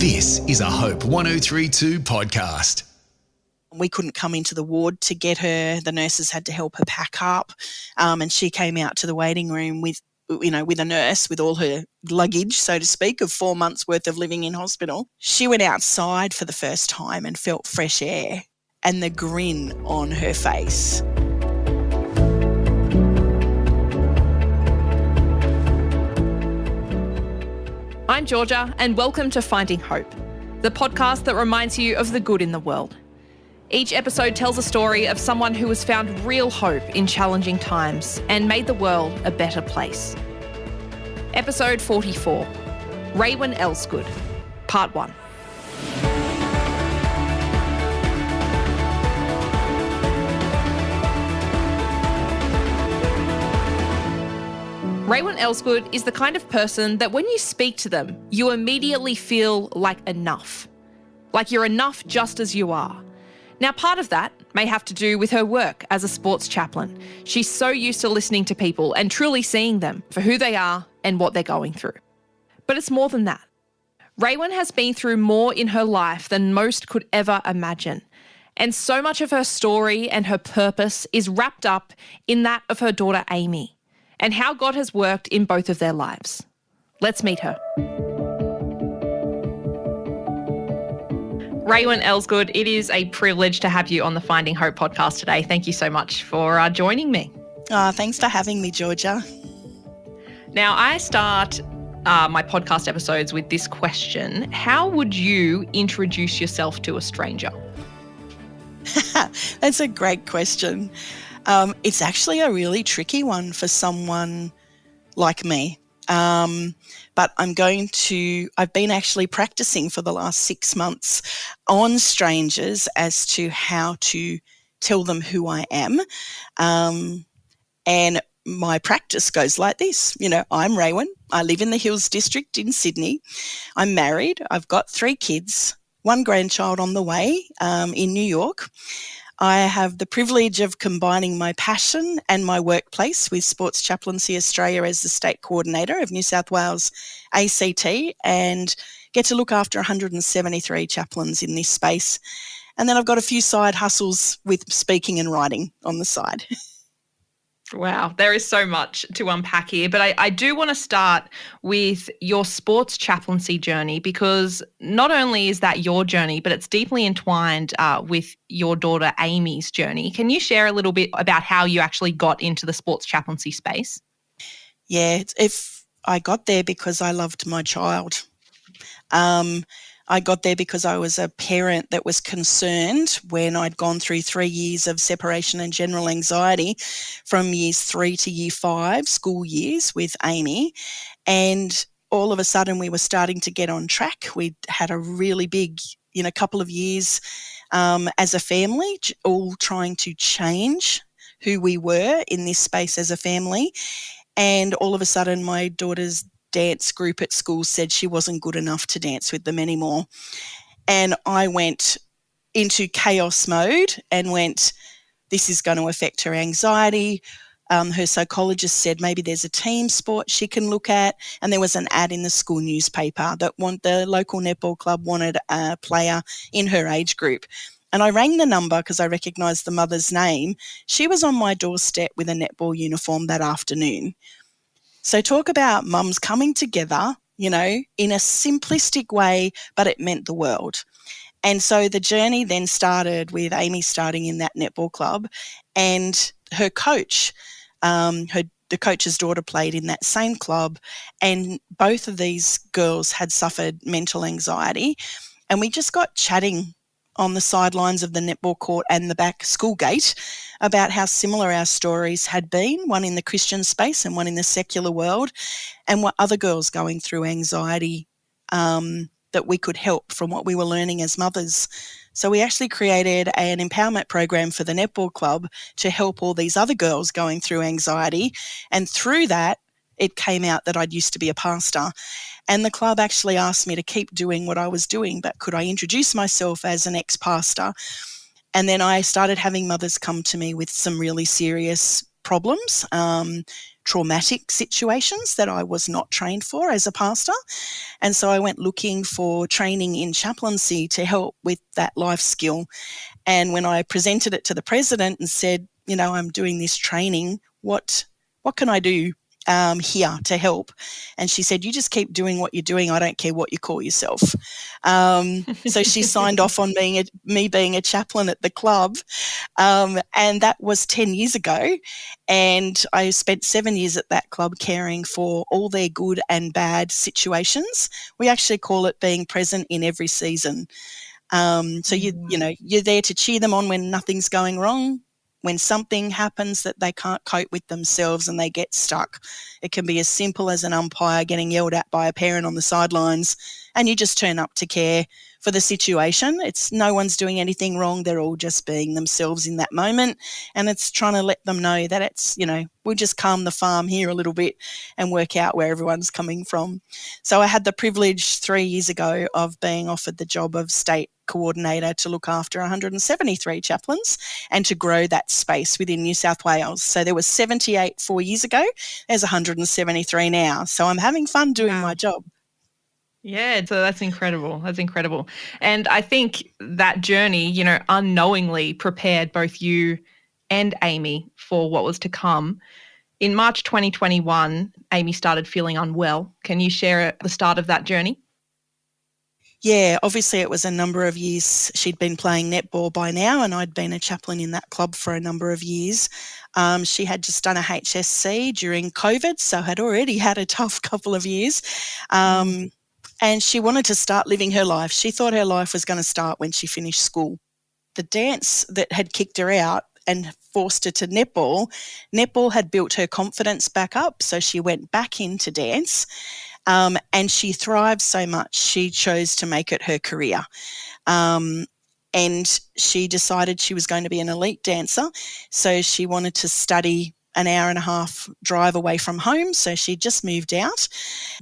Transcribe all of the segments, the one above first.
This is a Hope 1032 podcast. We couldn't come into the ward to get her. The nurses had to help her pack up, and she came out to the waiting room with a nurse with all her luggage, so to speak, of 4 months' worth of living in hospital. She went outside for the first time and felt fresh air and the grin on her face. I'm Georgia, and welcome to Finding Hope, the podcast that reminds you of the good in the world. Each episode tells a story of someone who has found real hope in challenging times and made the world a better place. Episode 44, Raewyn Elsegood, Part 1. Raewyn Elsegood is the kind of person that when you speak to them, you immediately feel like enough. Like you're enough just as you are. Now, part of that may have to do with her work as a sports chaplain. She's so used to listening to people and truly seeing them for who they are and what they're going through. But it's more than that. Raewyn has been through more in her life than most could ever imagine. And so much of her story and her purpose is wrapped up in that of her daughter Amy, and how God has worked in both of their lives. Let's meet her. Raewyn Elsegood, it is a privilege to have you on the Finding Hope podcast today. Thank you so much for joining me. Thanks for having me, Georgia. Now, I start my podcast episodes with this question. How would you introduce yourself to a stranger? That's a great question. It's actually a really tricky one for someone like me. But I've been actually practicing for the last 6 months on strangers as to how to tell them who I am. And my practice goes like this. I'm Raewyn. I live in the Hills District in Sydney. I'm married. I've got 3 kids, 1 grandchild on the way in New York. I have the privilege of combining my passion and my workplace with Sports Chaplaincy Australia as the state coordinator of New South Wales ACT, and get to look after 173 chaplains in this space. And then I've got a few side hustles with speaking and writing on the side. Wow, there is so much to unpack here, but I do want to start with your sports chaplaincy journey, because not only is that your journey, but it's deeply entwined with your daughter Amy's journey. Can you share a little bit about how you actually got into the sports chaplaincy space? Yeah, if I got there because I loved my child. I got there because I was a parent that was concerned when I'd gone through 3 years of separation and general anxiety from years 3 to year 5, school years with Amy. And all of a sudden we were starting to get on track. We'd had a really big, couple of years as a family, all trying to change who we were in this space as a family. And all of a sudden my daughter's dance group at school said she wasn't good enough to dance with them anymore. And I went into chaos mode and went, this is going to affect her anxiety. Her psychologist said maybe there's a team sport she can look at. And there was an ad in the school newspaper that the local netball club wanted a player in her age group. And I rang the number because I recognised the mother's name. She was on my doorstep with a netball uniform that afternoon. So talk about mums coming together, in a simplistic way, but it meant the world. And so the journey then started with Amy starting in that netball club, and her coach, the coach's daughter played in that same club, and both of these girls had suffered mental anxiety. And we just got chatting on the sidelines of the netball court and the back school gate about how similar our stories had been, one in the Christian space and one in the secular world, and what other girls going through anxiety that we could help from what we were learning as mothers. So we actually created an empowerment program for the netball club to help all these other girls going through anxiety. And through that, it came out that I'd used to be a pastor. And the club actually asked me to keep doing what I was doing, but could I introduce myself as an ex-pastor? And then I started having mothers come to me with some really serious problems, traumatic situations that I was not trained for as a pastor. And so I went looking for training in chaplaincy to help with that life skill. And when I presented it to the president and said, I'm doing this training, what can I do here to help? And she said, you just keep doing what you're doing. I don't care what you call yourself. So she signed off on me being a chaplain at the club. And that was 10 years ago. And I spent 7 years at that club caring for all their good and bad situations. We actually call it being present in every season. So you're there to cheer them on when nothing's going wrong. When something happens that they can't cope with themselves and they get stuck. It can be as simple as an umpire getting yelled at by a parent on the sidelines, and you just turn up to care for the situation. It's no one's doing anything wrong. They're all just being themselves in that moment. And it's trying to let them know that it's, we'll just calm the farm here a little bit and work out where everyone's coming from. So I had the privilege 3 years ago of being offered the job of state coordinator to look after 173 chaplains and to grow that space within New South Wales. So there was 78 4 years ago. There's 173 now. So I'm having fun doing my job. Yeah, so that's incredible. That's incredible. And I think that journey, unknowingly prepared both you and Amy for what was to come. In March 2021, Amy started feeling unwell. Can you share the start of that journey? Yeah, obviously it was a number of years. She'd been playing netball by now, and I'd been a chaplain in that club for a number of years. She had just done a HSC during COVID, so had already had a tough couple of years. And she wanted to start living her life. She thought her life was going to start when she finished school. The dance that had kicked her out and forced her to netball had built her confidence back up, so she went back into dance. And she thrived so much, she chose to make it her career. And she decided she was going to be an elite dancer. So she wanted to study an hour and a half drive away from home. So she just moved out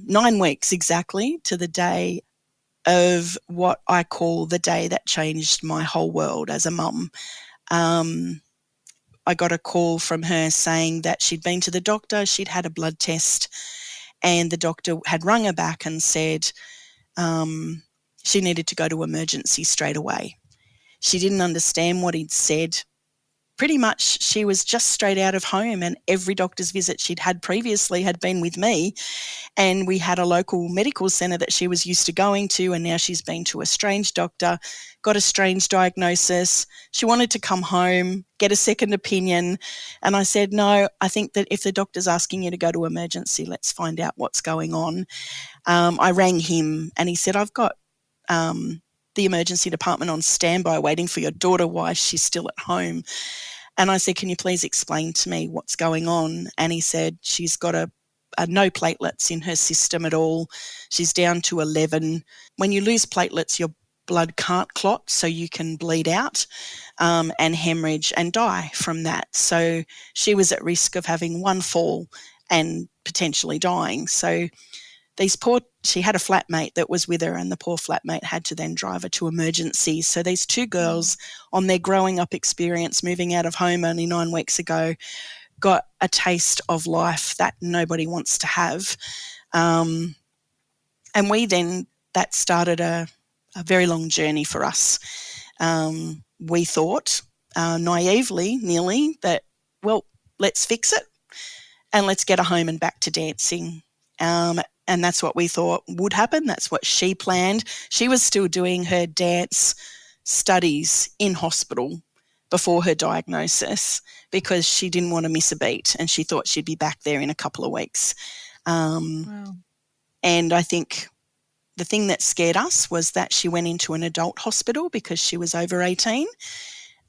9 weeks exactly to the day of what I call the day that changed my whole world as a mum. I got a call from her saying that she'd been to the doctor, she'd had a blood test, and the doctor had rung her back and said she needed to go to emergency straight away. She didn't understand what he'd said. Pretty much she was just straight out of home, and every doctor's visit she'd had previously had been with me, and we had a local medical centre that she was used to going to, and now she's been to a strange doctor, got a strange diagnosis. She wanted to come home, get a second opinion, and I said, no, I think that if the doctor's asking you to go to emergency, let's find out what's going on. I rang him and he said, I've got the emergency department on standby waiting for your daughter while she's still at home. And I said, can you please explain to me what's going on? And he said, she's got a no platelets in her system at all. She's down to 11. When you lose platelets, your blood can't clot, so you can bleed out and hemorrhage and die from that. So she was at risk of having one fall and potentially dying. So she had a flatmate that was with her, and the poor flatmate had to then drive her to emergency. So these two girls on their growing up experience, moving out of home only 9 weeks ago, got a taste of life that nobody wants to have. And that started a very long journey for us. We thought naively, nearly, that, well, let's fix it and let's get her home and back to dancing. And that's what we thought would happen. That's what she planned. She was still doing her dance studies in hospital before her diagnosis because she didn't want to miss a beat, and she thought she'd be back there in a couple of weeks. Wow. And I think the thing that scared us was that she went into an adult hospital because she was over 18,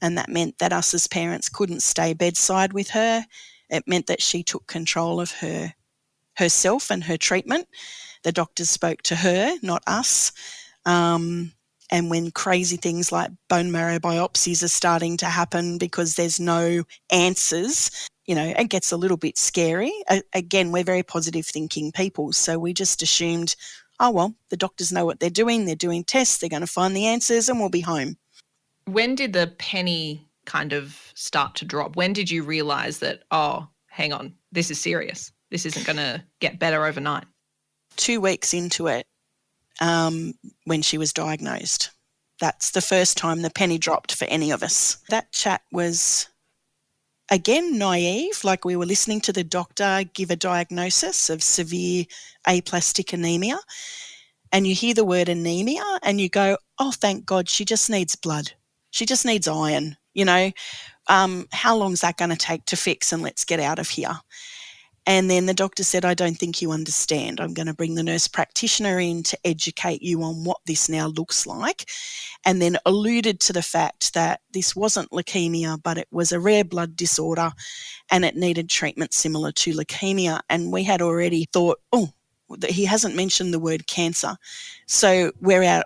and that meant that us as parents couldn't stay bedside with her. It meant that she took control of herself and her treatment. The doctors spoke to her, not us. And when crazy things like bone marrow biopsies are starting to happen because there's no answers, it gets a little bit scary. Again, we're very positive thinking people, so we just assumed, oh, well, the doctors know what they're doing tests, they're going to find the answers, and we'll be home. When did the penny kind of start to drop? When did you realise that, oh, hang on, this is serious. This isn't going to get better overnight. 2 weeks into it, when she was diagnosed, that's the first time the penny dropped for any of us. That chat was, again, naive, like we were listening to the doctor give a diagnosis of severe aplastic anemia, and you hear the word anemia and you go, oh, thank God, she just needs blood. She just needs iron, how long is that going to take to fix, and let's get out of here. And then the doctor said, I don't think you understand. I'm going to bring the nurse practitioner in to educate you on what this now looks like, and then alluded to the fact that this wasn't leukemia, but it was a rare blood disorder and it needed treatment similar to leukemia. And we had already thought, he hasn't mentioned the word cancer. So we're out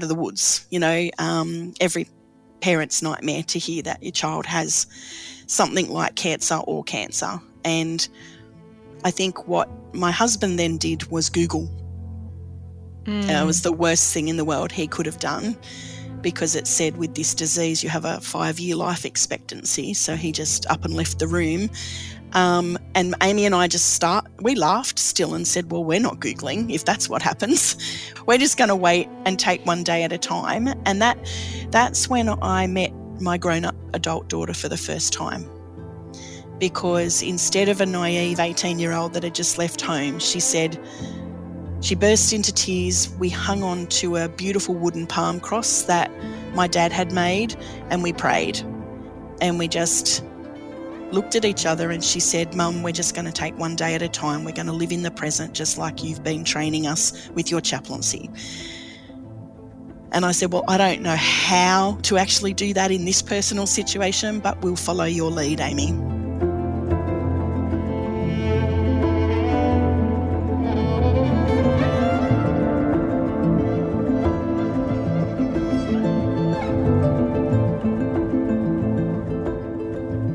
of the woods, every parent's nightmare to hear that your child has something like cancer or cancer. And I think what my husband then did was Google. It was the worst thing in the world he could have done, because it said with this disease you have a 5-year life expectancy. So he just up and left the room. And Amy and I we laughed still and said, well, we're not Googling if that's what happens. We're just going to wait and take one day at a time. And that's when I met my grown-up adult daughter for the first time. Because instead of a naive 18-year-old that had just left home, she said, she burst into tears. We hung on to a beautiful wooden palm cross that my dad had made, and we prayed. And we just looked at each other, and she said, Mum, we're just going to take one day at a time. We're going to live in the present just like you've been training us with your chaplaincy. And I said, well, I don't know how to actually do that in this personal situation, but we'll follow your lead, Amy.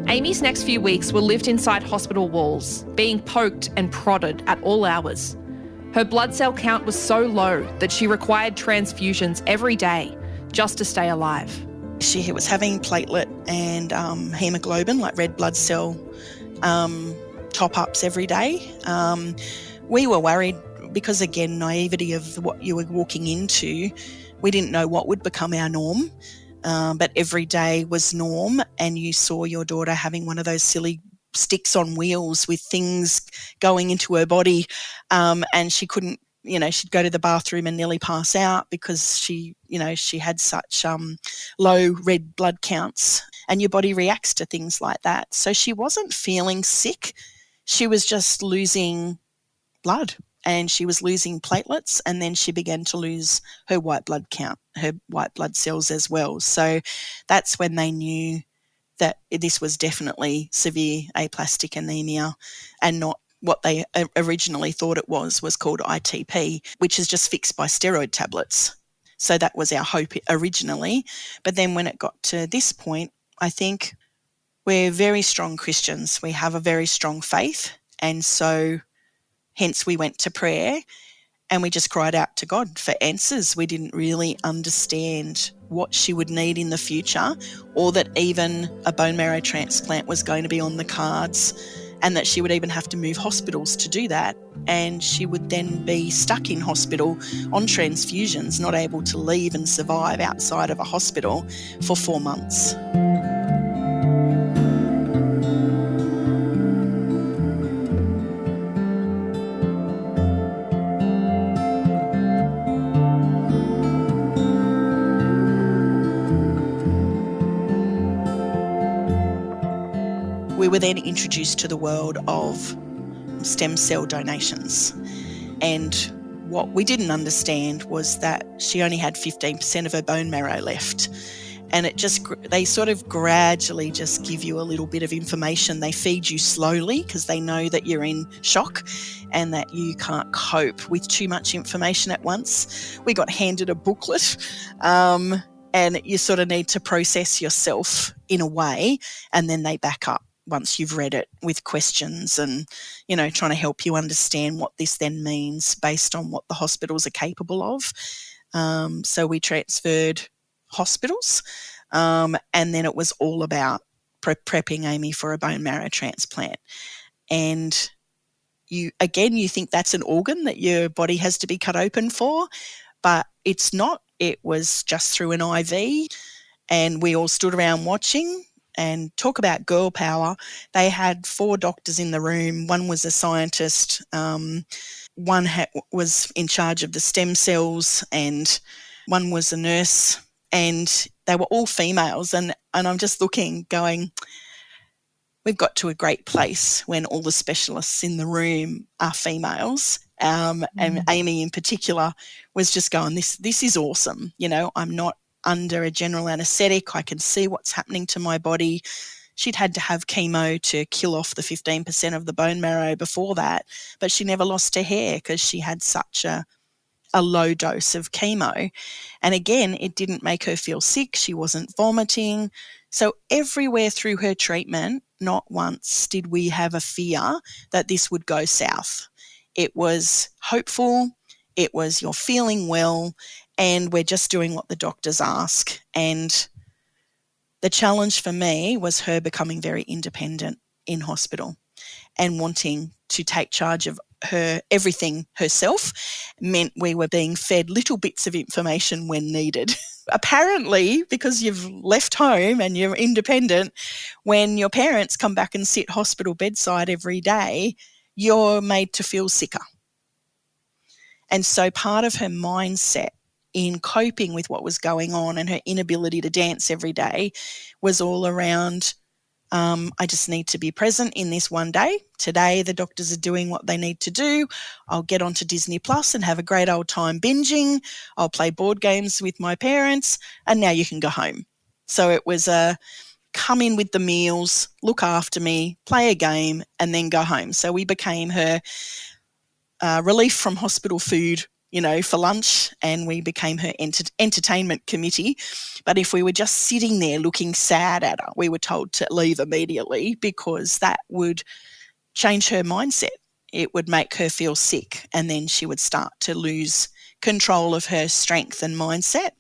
Amy's next few weeks were lived inside hospital walls, being poked and prodded at all hours. Her blood cell count was so low that she required transfusions every day just to stay alive. She was having platelet and hemoglobin, like red blood cell top-ups every day. We were worried because, again, naivety of what you were walking into, we didn't know what would become our norm. But every day was norm, and you saw your daughter having one of those silly sticks on wheels with things going into her body, and she couldn't, she'd go to the bathroom and nearly pass out because she had such low red blood counts, and your body reacts to things like that. So she wasn't feeling sick. She was just losing blood. And she was losing platelets, and then she began to lose her white blood count, her white blood cells as well. So that's when they knew that this was definitely severe aplastic anemia, and not what they originally thought it was called ITP, which is just fixed by steroid tablets. So that was our hope originally. But then when it got to this point, I think we're very strong Christians. We have a very strong faith, and so hence we went to prayer and we just cried out to God for answers. We didn't really understand what she would need in the future, or that even a bone marrow transplant was going to be on the cards, and that she would even have to move hospitals to do that. And she would then be stuck in hospital on transfusions, not able to leave and survive outside of a hospital for 4 months. We were then introduced to the world of stem cell donations. And what we didn't understand was that she only had 15% of her bone marrow left. And they sort of gradually just give you a little bit of information. They feed you slowly because they know that you're in shock and that you can't cope with too much information at once. We got handed a booklet, and you sort of need to process yourself in a way, and then they back up once you've read it with questions and, trying to help you understand what this then means based on what the hospitals are capable of. So we transferred hospitals, and then it was all about prepping Amy for a bone marrow transplant. And you think that's an organ that your body has to be cut open for, but it's not. It was just through an IV, and we all stood around watching. And talk about girl power. They had 4 doctors in the room. One was a scientist. One was in charge of the stem cells, and one was a nurse. And they were all females. And I'm just looking, going, we've got to a great place when all the specialists in the room are females. And Amy in particular was just going, this is awesome. You know, I'm not under a general anaesthetic. I can see what's happening to my body. She'd had to have chemo to kill off the 15% of the bone marrow before that, but she never lost her hair because she had such a low dose of chemo. And again, it didn't make her feel sick. She wasn't vomiting. So everywhere through her treatment, not once did we have a fear that this would go south. It was hopeful. It was, you're feeling well, and we're just doing what the doctors ask. And the challenge for me was her becoming very independent in hospital and wanting to take charge of her everything herself. Meant we were being fed little bits of information when needed. Apparently, because you've left home and you're independent, when your parents come back and sit hospital bedside every day, you're made to feel sicker. And so part of her mindset in coping with what was going on and her inability to dance every day was all around, I just need to be present in this one day. Today, the doctors are doing what they need to do. I'll get onto Disney Plus and have a great old time binging. I'll play board games with my parents, and now you can go home. So it was come in with the meals, look after me, play a game, and then go home. So we became her relief from hospital food, you know, for lunch, and we became her entertainment committee. But if we were just sitting there looking sad at her, we were told to leave immediately because that would change her mindset. It would make her feel sick, and then she would start to lose control of her strength and mindset.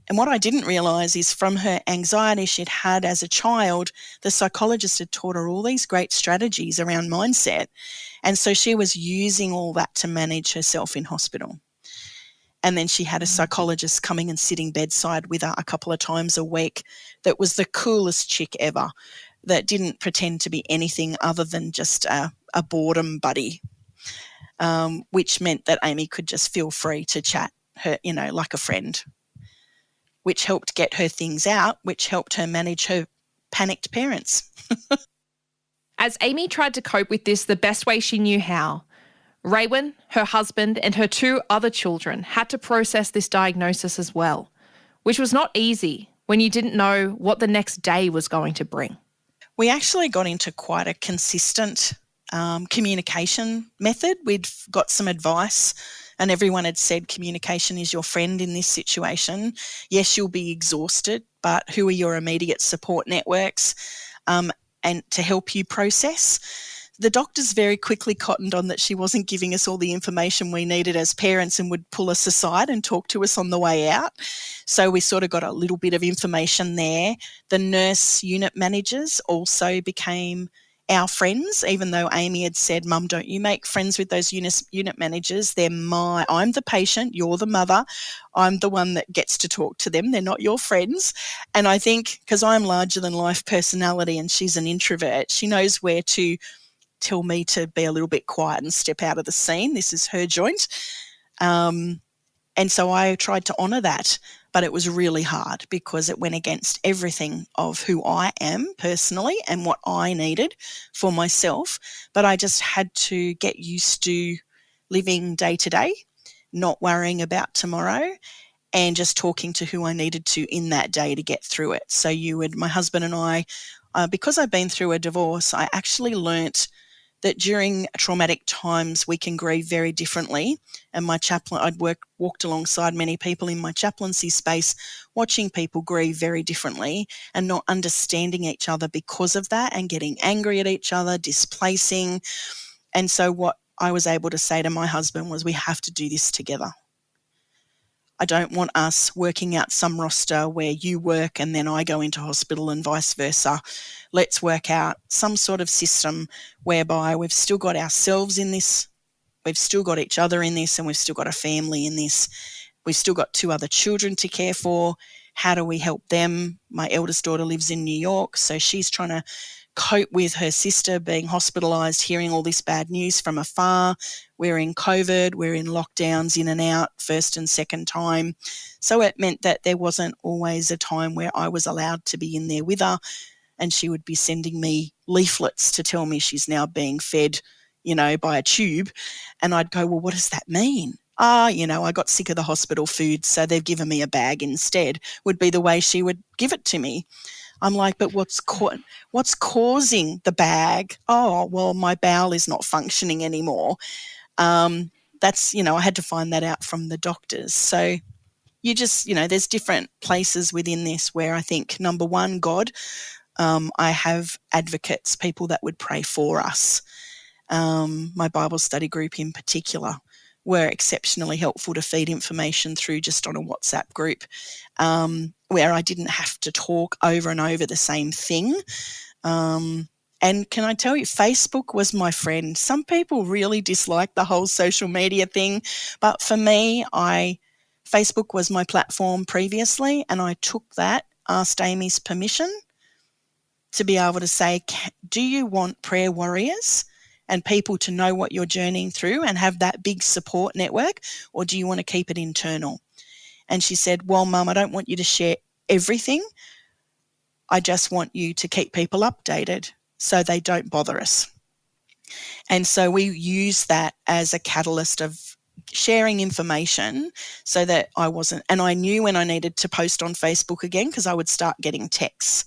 And what I didn't realise is from her anxiety she'd had as a child, the psychologist had taught her all these great strategies around mindset. And so she was using all that to manage herself in hospital. And then she had a psychologist coming and sitting bedside with her a couple of times a week that was the coolest chick ever, that didn't pretend to be anything other than just a boredom buddy, which meant that Amy could just feel free to chat her, you know, like a friend, which helped get her things out, which helped her manage her panicked parents. As Amy tried to cope with this the best way she knew how, Raewyn, her husband, and her 2 other children had to process this diagnosis as well, which was not easy when you didn't know what the next day was going to bring. We actually got into quite a consistent communication method. We'd got some advice, and everyone had said communication is your friend in this situation. Yes, you'll be exhausted, but who are your immediate support networks and to help you process? The doctors very quickly cottoned on that she wasn't giving us all the information we needed as parents and would pull us aside and talk to us on the way out. So we sort of got a little bit of information there. The nurse unit managers also became our friends, even though Amy had said, Mum, don't you make friends with those unit managers. I'm the patient, you're the mother. I'm the one that gets to talk to them. They're not your friends. And I think because I'm larger than life personality and she's an introvert, she knows where to tell me to be a little bit quiet and step out of the scene. This is her joint. And so I tried to honour that, but it was really hard because it went against everything of who I am personally and what I needed for myself. But I just had to get used to living day to day, not worrying about tomorrow, and just talking to who I needed to in that day to get through it. So my husband and I, because I've been through a divorce, I actually learnt that during traumatic times we can grieve very differently. And my chaplain, I'd walked alongside many people in my chaplaincy space, watching people grieve very differently and not understanding each other because of that and getting angry at each other, displacing. And so what I was able to say to my husband was, we have to do this together. I don't want us working out some roster where you work and then I go into hospital and vice versa. Let's work out some sort of system whereby we've still got ourselves in this, we've still got each other in this, and we've still got a family in this. We've still got 2 other children to care for. How do we help them? My eldest daughter lives in New York, so she's trying to cope with her sister being hospitalised, hearing all this bad news from afar. We're in COVID, we're in lockdowns in and out, first and second time. So it meant that there wasn't always a time where I was allowed to be in there with her, and she would be sending me leaflets to tell me she's now being fed, by a tube. And I'd go, well, what does that mean? I got sick of the hospital food, so they've given me a bag instead, would be the way she would give it to me. I'm like, but what's causing the bag? Oh, well, my bowel is not functioning anymore. I had to find that out from the doctors. So you just, there's different places within this where I think, number one, God, I have advocates, people that would pray for us. My Bible study group in particular were exceptionally helpful to feed information through just on a WhatsApp group, where I didn't have to talk over and over the same thing. And can I tell you, Facebook was my friend. Some people really dislike the whole social media thing, but for me, Facebook was my platform previously, and I took that, asked Amy's permission to be able to say, do you want prayer warriors and people to know what you're journeying through and have that big support network, or do you want to keep it internal? And she said, well, Mum, I don't want you to share everything. I just want you to keep people updated so they don't bother us. And so we use that as a catalyst of sharing information so that I wasn't, and I knew when I needed to post on Facebook again, because I would start getting texts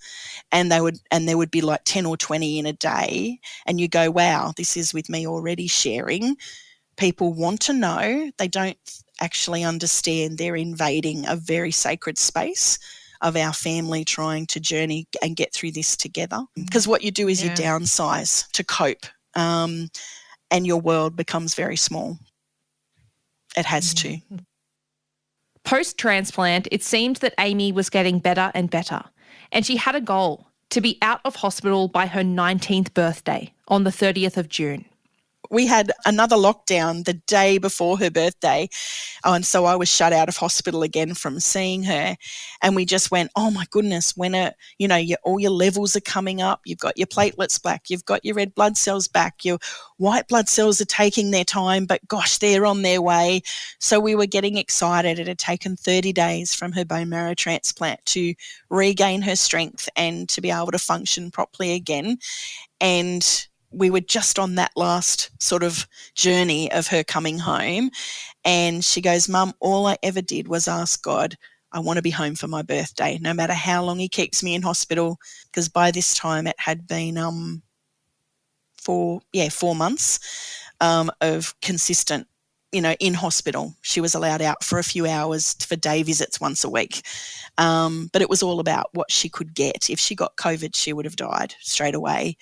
and there would be like 10 or 20 in a day, and you go, wow, this is with me already sharing. People want to know. They don't actually understand they're invading a very sacred space of our family trying to journey and get through this together. Because what you do is you downsize to cope, and your world becomes very small. It has to. Post-transplant, it seemed that Amy was getting better and better, and she had a goal: to be out of hospital by her 19th birthday on the 30th of June. We had another lockdown the day before her birthday, and so I was shut out of hospital again from seeing her. And we just went, oh my goodness, when all your levels are coming up, you've got your platelets back, you've got your red blood cells back, your white blood cells are taking their time, but gosh, they're on their way. So we were getting excited. It had taken 30 days from her bone marrow transplant to regain her strength and to be able to function properly again. And we were just on that last sort of journey of her coming home. And she goes, Mum, all I ever did was ask God, I want to be home for my birthday, no matter how long he keeps me in hospital. Because by this time it had been 4 months of consistent, in hospital. She was allowed out for a few hours for day visits once a week. But it was all about what she could get. If she got COVID, she would have died straight away.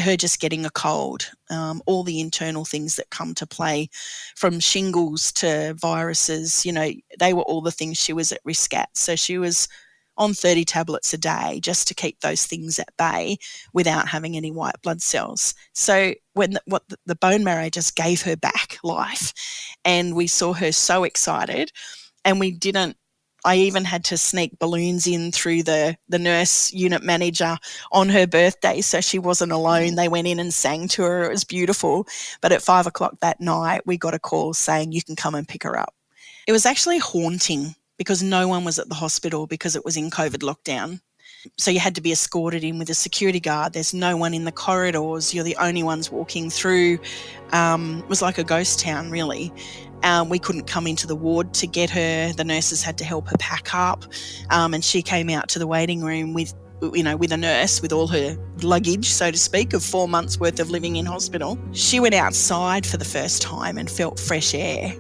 Her just getting a cold, all the internal things that come to play, from shingles to viruses, they were all the things she was at risk at. So she was on 30 tablets a day just to keep those things at bay without having any white blood cells. So when the bone marrow just gave her back life, and we saw her so excited, and I even had to sneak balloons in through the nurse unit manager on her birthday so she wasn't alone. They went in and sang to her. It was beautiful. But at 5 o'clock that night, we got a call saying, you can come and pick her up. It was actually haunting because no one was at the hospital because it was in COVID lockdown. So you had to be escorted in with a security guard. There's no one in the corridors. You're the only ones walking through. It was like a ghost town, really. We couldn't come into the ward to get her. The nurses had to help her pack up. And she came out to the waiting room with a nurse with all her luggage, so to speak, of 4 months worth of living in hospital. She went outside for the first time and felt fresh air,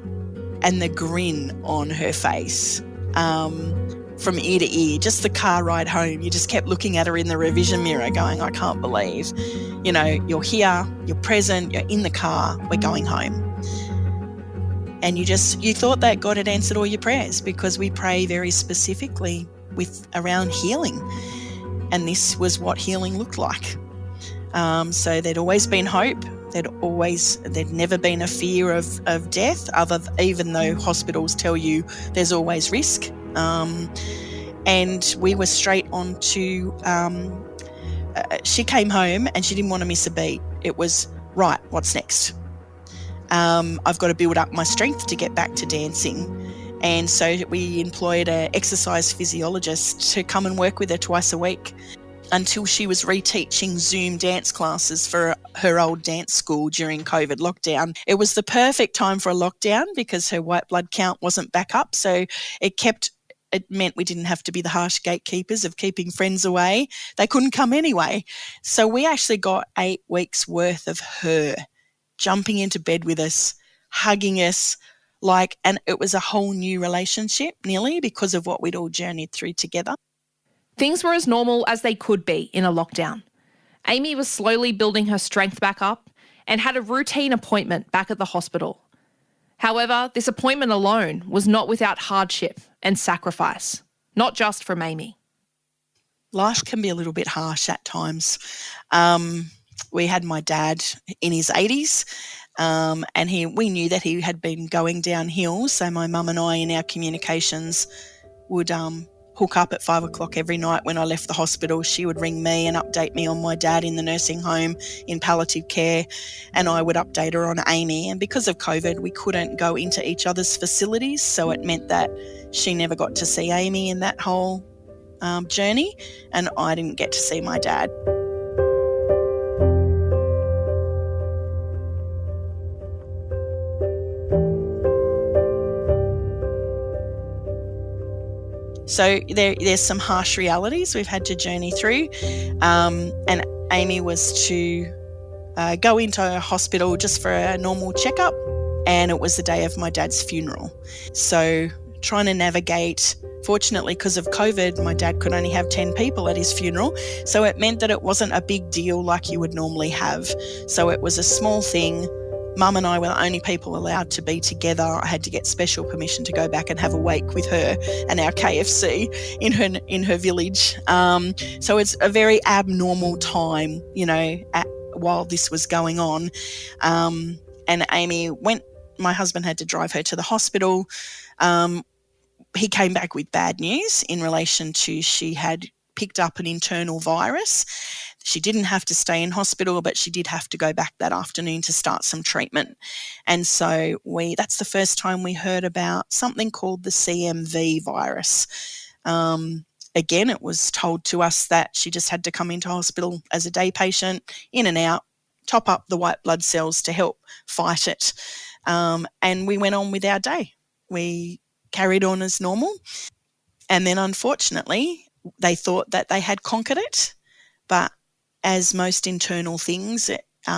and the grin on her face, from ear to ear, just the car ride home. You just kept looking at her in the revision mirror going, I can't believe, you're here, you're present, you're in the car, we're going home. And you thought that God had answered all your prayers, because we pray very specifically around healing. And this was what healing looked like. So there'd always been hope. There'd never been a fear of death, even though hospitals tell you there's always risk. And we were straight on to, she came home and she didn't want to miss a beat. It was, right, what's next? I've got to build up my strength to get back to dancing. And so we employed an exercise physiologist to come and work with her twice a week until she was reteaching Zoom dance classes for her old dance school during COVID lockdown. It was the perfect time for a lockdown because her white blood count wasn't back up. So it meant we didn't have to be the harsh gatekeepers of keeping friends away. They couldn't come anyway. So we actually got 8 weeks worth of her jumping into bed with us, hugging us, and it was a whole new relationship nearly because of what we'd all journeyed through together. Things were as normal as they could be in a lockdown. Amy was slowly building her strength back up and had a routine appointment back at the hospital. However, this appointment alone was not without hardship and sacrifice, not just from Amy. Life can be a little bit harsh at times. We had my dad in his 80s, and we knew that he had been going downhill. So my mum and I, in our communications, would hook up at 5 o'clock every night when I left the hospital. She would ring me and update me on my dad in the nursing home in palliative care, and I would update her on Amy. And because of COVID, we couldn't go into each other's facilities, so it meant that she never got to see Amy in that whole journey, and I didn't get to see my dad. So there's some harsh realities we've had to journey through, and Amy was to go into a hospital just for a normal checkup, and it was the day of my dad's funeral. So trying to navigate, fortunately because of COVID, my dad could only have 10 people at his funeral, so it meant that it wasn't a big deal like you would normally have. So it was a small thing. Mum and I were the only people allowed to be together. I had to get special permission to go back and have a wake with her and our KFC in her village. So it's a very abnormal time, while this was going on. And Amy my husband had to drive her to the hospital. He came back with bad news in relation to she had picked up an internal virus. She didn't have to stay in hospital, but she did have to go back that afternoon to start some treatment. And so that's the first time we heard about something called the CMV virus. Again, it was told to us that she just had to come into hospital as a day patient, in and out, top up the white blood cells to help fight it. And we went on with our day. We carried on as normal. And then unfortunately, they thought that they had conquered it, but as most internal things,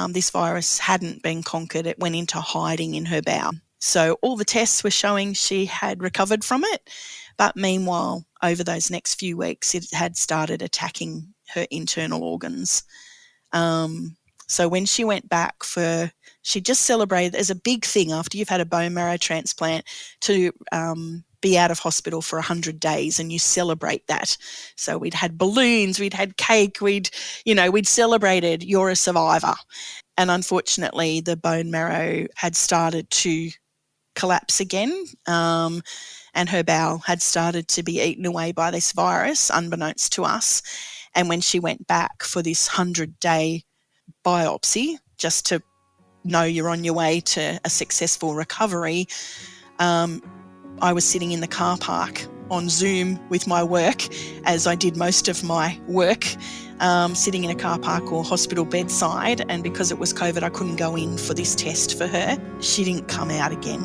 this virus hadn't been conquered. It went into hiding in her bowel. So all the tests were showing she had recovered from it, but meanwhile, over those next few weeks, it had started attacking her internal organs. So when she went back she just celebrated, as a big thing after you've had a bone marrow transplant, to be out of hospital for 100 days, and you celebrate that. So we'd had balloons, we'd had cake, we'd celebrated you're a survivor. And unfortunately, the bone marrow had started to collapse again, and her bowel had started to be eaten away by this virus, unbeknownst to us. And when she went back for this 100-day biopsy, just to know you're on your way to a successful recovery, I was sitting in the car park on Zoom with my work, as I did most of my work, sitting in a car park or hospital bedside. And because it was COVID, I couldn't go in for this test for her. She didn't come out again.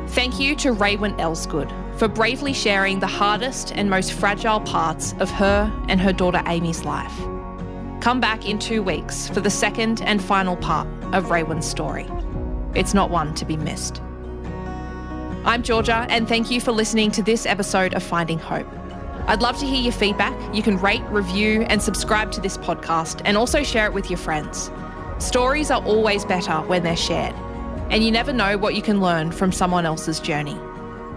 Thank you to Raewyn Elsegood for bravely sharing the hardest and most fragile parts of her and her daughter Amy's life. Come back in 2 weeks for the second and final part of Raewyn's story. It's not one to be missed. I'm Georgia, and thank you for listening to this episode of Finding Hope. I'd love to hear your feedback. You can rate, review, and subscribe to this podcast, and also share it with your friends. Stories are always better when they're shared, and you never know what you can learn from someone else's journey.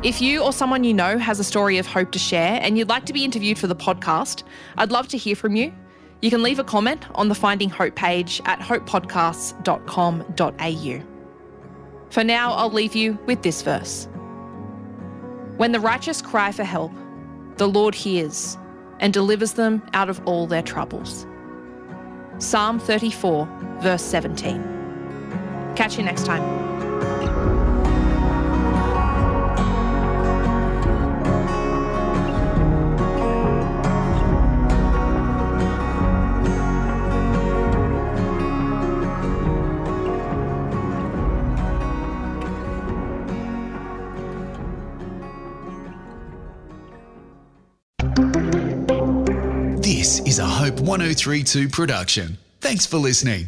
If you or someone you know has a story of hope to share and you'd like to be interviewed for the podcast, I'd love to hear from you. You can leave a comment on the Finding Hope page at hopepodcasts.com.au. For now, I'll leave you with this verse. When the righteous cry for help, the Lord hears and delivers them out of all their troubles. Psalm 34, verse 17. Catch you next time. This is a Hope 1032 production. Thanks for listening.